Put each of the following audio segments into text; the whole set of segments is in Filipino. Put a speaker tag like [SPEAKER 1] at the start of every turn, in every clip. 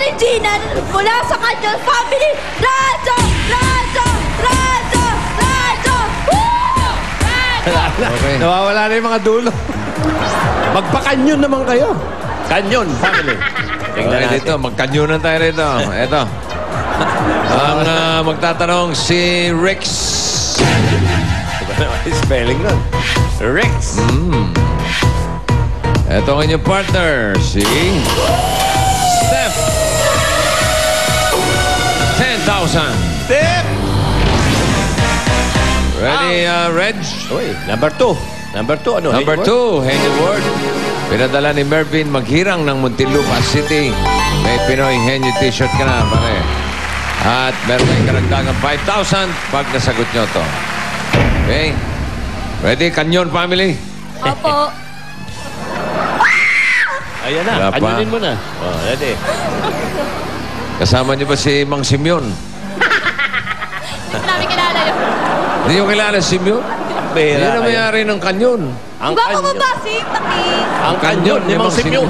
[SPEAKER 1] Regina mula sa kanyang family. Radyo! Radyo! Radyo! Radyo! Woo! Radyo!
[SPEAKER 2] Okay.
[SPEAKER 3] Nawawala na yung mga dulo. Magpakanyon naman kayo.
[SPEAKER 4] Kanyon, family. Tingnan
[SPEAKER 2] Okay,
[SPEAKER 4] natin.
[SPEAKER 2] dito. Magkanyunan tayo rito. Ito. Ang magtatanong si Rex.
[SPEAKER 4] Spelling nun. Rex.
[SPEAKER 2] Ito ang inyong partner, si Steph. 10,000.
[SPEAKER 4] Step!
[SPEAKER 2] Ready, Reg?
[SPEAKER 4] Uy, number 2. Number 2, ano?
[SPEAKER 2] Number 2, Henry Ward. Pinadala ni Mervin maghirang ng Muntinlupa City. May Pinoy Henry t-shirt ka na, pare. At meron kayong karagdagang 5,000 pag nasagot nyo to. Okay? Ready, Kanyon family?
[SPEAKER 1] Opo.
[SPEAKER 4] Ayan na,
[SPEAKER 2] Wala pa.
[SPEAKER 4] kanyonin mo na. Oh, ready.
[SPEAKER 2] Kasama niyo ba si Mang Simeon?
[SPEAKER 1] Hindi namin kilala yun.
[SPEAKER 2] Hindi niyo kilala si Simeon? Hindi na mayari ng kanyon.
[SPEAKER 4] Ang
[SPEAKER 1] Diba ko
[SPEAKER 4] kanyon.
[SPEAKER 1] ba si Taki?
[SPEAKER 4] Ang kanyon ni Mang Simeon.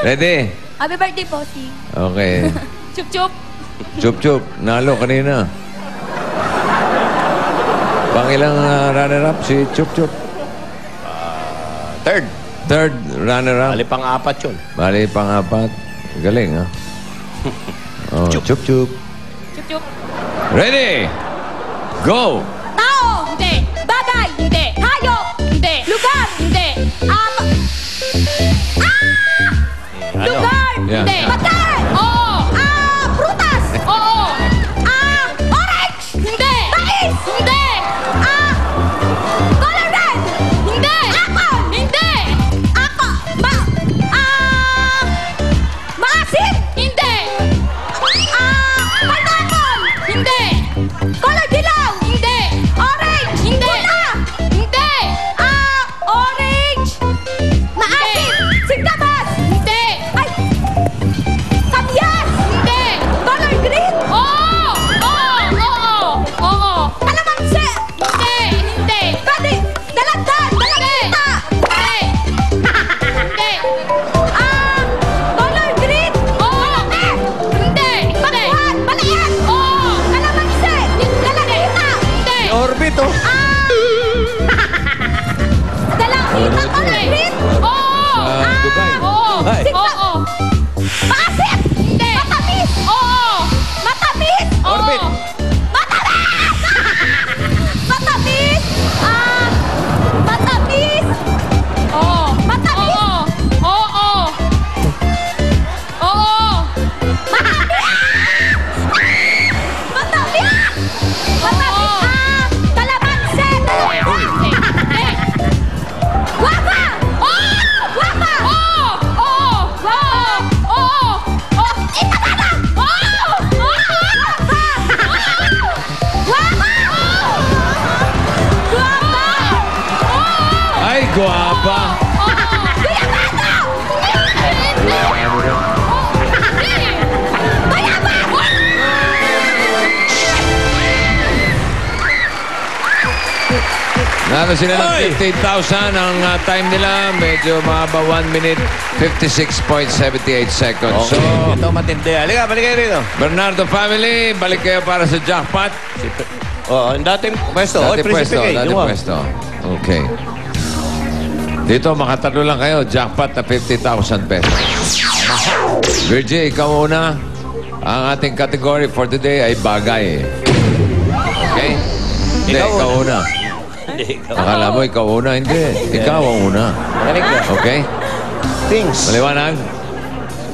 [SPEAKER 2] Ready?
[SPEAKER 1] Happy birthday po, si
[SPEAKER 2] Okay.
[SPEAKER 1] Chup-chup.
[SPEAKER 2] Chup-chup. Nalo kanina. Pangilang runner-up si Chup-chup.
[SPEAKER 4] Third.
[SPEAKER 2] Third runner-up.
[SPEAKER 4] Bali pang-apat yun.
[SPEAKER 2] Bali, pang-apat. Galing, ha? Oh, Chup-chup.
[SPEAKER 1] Chup-chup.
[SPEAKER 2] Ready? Go!
[SPEAKER 1] Tao, hindi. Bagay, hindi. Hayop, hindi. Lugar, hindi.
[SPEAKER 4] Ano?
[SPEAKER 1] Lugar,
[SPEAKER 2] Yeah.
[SPEAKER 1] hindi. Pagkain, oo. Prutas, oo. Orange, hindi. Mais, hindi. Color red, hindi. Apple, hindi. Maasim, hindi. Pineapple, hindi. Color dilaw, hindi. Orange, hindi. Hindi. Orange. Maasim. Singdabas. Hindi. Ay. Kamyas. Hindi. Color green. Oo. Oo. Oo. Kalamansi. Hindi. Hindi. Pwede. Dalagdag. Dalagkita. Hindi. Hindi. Color green. Oo. Hindi. Bakuhan. Balayan. Oo. Kalamansi. Dalagkita. Hindi.
[SPEAKER 4] Orbit, oh.
[SPEAKER 1] Dalagkita. Color green. Oo.
[SPEAKER 2] Sa Dubai.
[SPEAKER 1] Oo.
[SPEAKER 4] Dubai.
[SPEAKER 1] Oo. Maasim. Hindi. Matamis. Oo. Matamis. Oo.
[SPEAKER 4] Orbit.
[SPEAKER 1] Matamis. Matamis. Matamis. Oo. Matamis. Oo. Oo. Matamis. Matamis. Kalamansi. Guava. Guava. Itababa. Guava.
[SPEAKER 2] Ay, guwapa. Nalo sila ng
[SPEAKER 4] Hoy!
[SPEAKER 2] 15,000. Ang time nila, medyo mahaba 1 minute, 56.78 seconds. So,
[SPEAKER 4] Okay, ito matindi. Halika, balik kayo rito.
[SPEAKER 2] Bernardo family, balik kayo para sa jackpot.
[SPEAKER 4] Oo, ang dating pwesto. Oy,
[SPEAKER 2] Dati pwesto,
[SPEAKER 4] Prinsipe,
[SPEAKER 2] dati
[SPEAKER 4] yung
[SPEAKER 2] pwesto. Okay. Dito, makatalo lang kayo. Jackpot na 50,000 pesos. Virgie, ikaw una. Ang ating category for today ay bagay. Okay? Hindi,
[SPEAKER 4] Ikaw
[SPEAKER 2] ikaw una.
[SPEAKER 4] Hindi, ikaw.
[SPEAKER 2] Akala mo ikaw una. Hindi. Ikaw ang una.
[SPEAKER 4] Makinig ka.
[SPEAKER 2] Okay?
[SPEAKER 4] Things.
[SPEAKER 2] Maliwanag?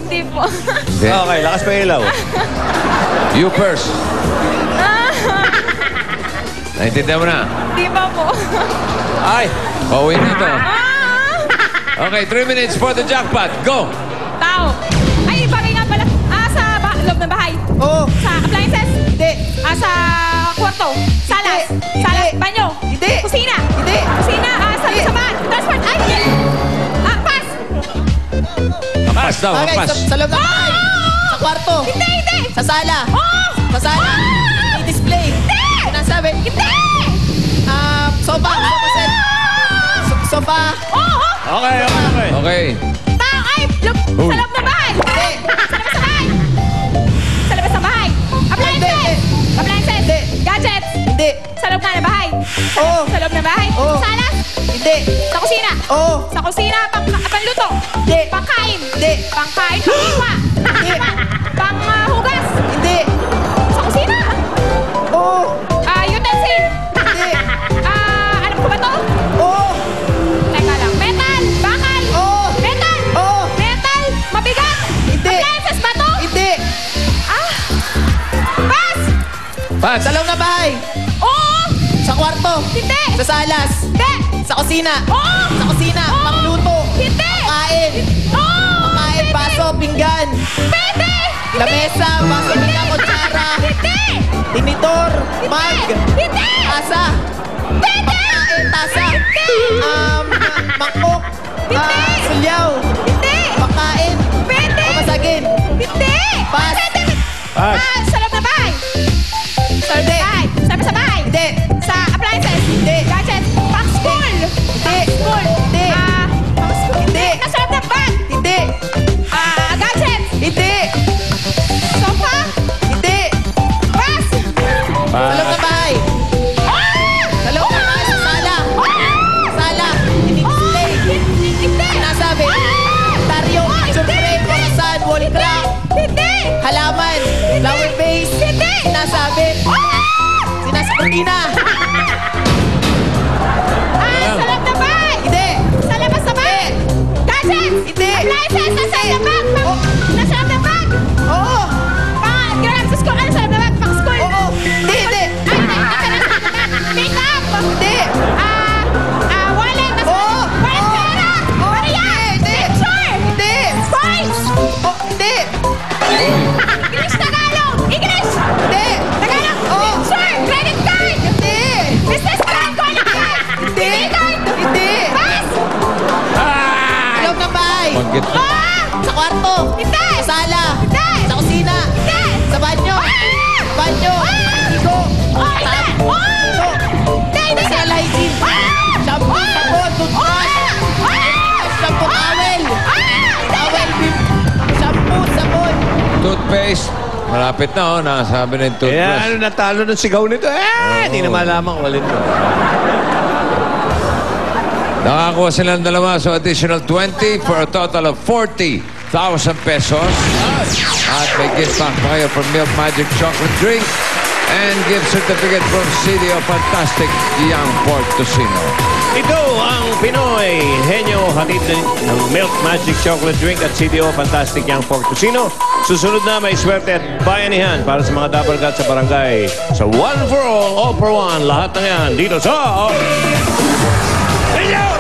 [SPEAKER 1] Hindi po.
[SPEAKER 2] Hindi.
[SPEAKER 4] Okay, lakas pa yung ilaw.
[SPEAKER 2] You first. Naintindihan mo na?
[SPEAKER 1] Hindi pa po.
[SPEAKER 4] Ay!
[SPEAKER 2] Pauwi na ito. Okay, 3 minutes for the jackpot. Go!
[SPEAKER 1] Tao. Ay, bagay nga pala. Sa loob ng bahay.
[SPEAKER 5] Oo.
[SPEAKER 1] Sa appliances.
[SPEAKER 5] Hindi.
[SPEAKER 1] Sa kwarto. Salas.
[SPEAKER 5] Hindi.
[SPEAKER 1] Salas.
[SPEAKER 5] Hindi.
[SPEAKER 1] Banyo.
[SPEAKER 5] Hindi.
[SPEAKER 1] Kusina.
[SPEAKER 5] Hindi.
[SPEAKER 1] Kusina. Sa
[SPEAKER 5] Hindi.
[SPEAKER 1] samaan. Transport. Ay, hindi. Pass.
[SPEAKER 2] Pass daw,
[SPEAKER 5] Bagay,
[SPEAKER 2] pass.
[SPEAKER 5] sa loob ng bahay. Sa kwarto.
[SPEAKER 1] Hindi, hindi.
[SPEAKER 5] Sa sala.
[SPEAKER 1] Oh!
[SPEAKER 5] Sa sala. May display.
[SPEAKER 1] Hindi.
[SPEAKER 5] Sinasabi.
[SPEAKER 1] Hindi.
[SPEAKER 5] Sofa. Sofa set. Sofa.
[SPEAKER 1] Oo.
[SPEAKER 4] Okay, okay, okay.
[SPEAKER 2] Okay.
[SPEAKER 1] Tao. Ay, sa loob ng bahay.
[SPEAKER 5] Hindi.
[SPEAKER 1] Pang-asim.
[SPEAKER 5] Hindi.
[SPEAKER 1] Pangkain ng iwa.
[SPEAKER 5] Hindi.
[SPEAKER 1] Pang-hugas.
[SPEAKER 5] Hindi.
[SPEAKER 1] Sa kusina.
[SPEAKER 5] Oo.
[SPEAKER 1] Utensil.
[SPEAKER 5] Hindi.
[SPEAKER 1] Alam ko ba to?
[SPEAKER 5] Oo.
[SPEAKER 1] Teka lang. Metal. Bakal.
[SPEAKER 5] Oo.
[SPEAKER 1] Metal.
[SPEAKER 5] Oo.
[SPEAKER 1] Metal. Mabigat.
[SPEAKER 5] Hindi.
[SPEAKER 1] Appliances ba to?
[SPEAKER 5] Hindi.
[SPEAKER 1] Pass.
[SPEAKER 2] Pass.
[SPEAKER 5] Sa loob na bahay.
[SPEAKER 1] Oo.
[SPEAKER 5] Sa kwarto.
[SPEAKER 1] Hindi.
[SPEAKER 5] Sa salas.
[SPEAKER 1] Hindi.
[SPEAKER 5] Sa kusina.
[SPEAKER 1] Oo.
[SPEAKER 5] Sa kusina.
[SPEAKER 1] Oo.
[SPEAKER 5] Pangluto.
[SPEAKER 1] Hindi.
[SPEAKER 5] Kain.
[SPEAKER 1] Oo.
[SPEAKER 5] Kain,
[SPEAKER 1] Pwede.
[SPEAKER 5] baso, pinggan.
[SPEAKER 1] Pwede.
[SPEAKER 5] Lamesa, baso, pinggan, kutsara.
[SPEAKER 1] Hindi.
[SPEAKER 5] Tinidor. Mag.
[SPEAKER 1] Hindi.
[SPEAKER 5] Tasa.
[SPEAKER 1] Pwede.
[SPEAKER 5] Pagkain, tasa. Mangkok.
[SPEAKER 1] Hindi.
[SPEAKER 5] Sulyaw.
[SPEAKER 1] Hindi.
[SPEAKER 5] Pagkain.
[SPEAKER 1] Pwede.
[SPEAKER 5] Pamasagin.
[SPEAKER 1] Hindi.
[SPEAKER 5] Pass.
[SPEAKER 1] Pwede.
[SPEAKER 3] Pass.
[SPEAKER 1] Sa loob na bahay. Sa loob na bahay. Sa bahay.
[SPEAKER 5] Hindi.
[SPEAKER 1] Sa appliances.
[SPEAKER 5] Hindi.
[SPEAKER 1] Gadgets. Pang school.
[SPEAKER 5] Hindi.
[SPEAKER 1] School.
[SPEAKER 5] Hindi.
[SPEAKER 1] Pang school.
[SPEAKER 5] Hindi.
[SPEAKER 1] Nasa loob ng bag.
[SPEAKER 5] Hindi.
[SPEAKER 1] Gadgets.
[SPEAKER 5] Hindi.
[SPEAKER 1] Sofa.
[SPEAKER 5] Hindi.
[SPEAKER 1] Pass.
[SPEAKER 5] Sa loob ng bahay. Sa loob ng bahay. Sa sala. Sala. Display.
[SPEAKER 1] Hindi.
[SPEAKER 5] Sinasabi. Taryo. Surprise. Orasan. Wall crack.
[SPEAKER 1] Hindi.
[SPEAKER 5] Halaman. Flower base.
[SPEAKER 1] Hindi.
[SPEAKER 5] Sinasabi. Sinasabi.
[SPEAKER 1] Sa loob ng bahay.
[SPEAKER 5] Hindi.
[SPEAKER 1] Sa labas na bahay. Gadgets.
[SPEAKER 5] Hindi.
[SPEAKER 1] Appliances. Nasa loob ng bag.
[SPEAKER 5] Oh.
[SPEAKER 1] Nasa loob ng bag.
[SPEAKER 5] Oo.
[SPEAKER 1] Ginamit sa school. Ano sa loob ng bag? Pang school.
[SPEAKER 5] Oo. Hindi. Hindi.
[SPEAKER 1] Ay, nasa loob ng bag. Makeup.
[SPEAKER 5] Hindi.
[SPEAKER 1] Wallet. Nasa
[SPEAKER 5] Oo.
[SPEAKER 1] wallet pera.
[SPEAKER 5] Oo.
[SPEAKER 1] Ano yan?
[SPEAKER 5] Hindi.
[SPEAKER 1] Picture.
[SPEAKER 5] Hindi.
[SPEAKER 1] Coins.
[SPEAKER 5] Oh, hindi.
[SPEAKER 1] English Tagalog. English.
[SPEAKER 5] Hindi.
[SPEAKER 1] Tagalog.
[SPEAKER 5] Oo.
[SPEAKER 1] Picture. Credit card.
[SPEAKER 5] Hindi.
[SPEAKER 1] Business card. Calling card.
[SPEAKER 5] Hindi.
[SPEAKER 1] Credit card.
[SPEAKER 5] Hindi.
[SPEAKER 1] Pass.
[SPEAKER 5] Sa loob ng bahay.
[SPEAKER 2] Pagkit.
[SPEAKER 5] Sa kwarto.
[SPEAKER 1] Hindi.
[SPEAKER 5] Sa sala.
[SPEAKER 1] Hindi.
[SPEAKER 5] Sa kusina.
[SPEAKER 1] Hindi.
[SPEAKER 5] Sa banyo. Banyo. Igo.
[SPEAKER 1] Hindi. Hindi.
[SPEAKER 5] Personal hygiene. Shampoo, sabon, toothbrush. Shampoo, towel. Towel, shampoo, sabon.
[SPEAKER 2] Toothpaste. Malapit na, oh. Nakasabi na yung
[SPEAKER 3] Kaya
[SPEAKER 2] toothbrush.
[SPEAKER 3] ano natalo ng sigaw nito? Hindi na malaman kung alin to.
[SPEAKER 2] Nakakuha sila ng dalawa, so additional 20 for a total of 40,000 pesos. At may gift pack pa kayo for Milk Magic Chocolate Drink and gift certificate from CDO Fantastic Young Portosino.
[SPEAKER 4] Ito ang Pinoy Henyo, hatid ng Milk Magic Chocolate Drink at CDO Fantastic Young Portosino. Susunod na may swerte at bayanihan para sa mga dabarkat sa barangay. Sa One for All for One, lahat na yan dito sa Henyo!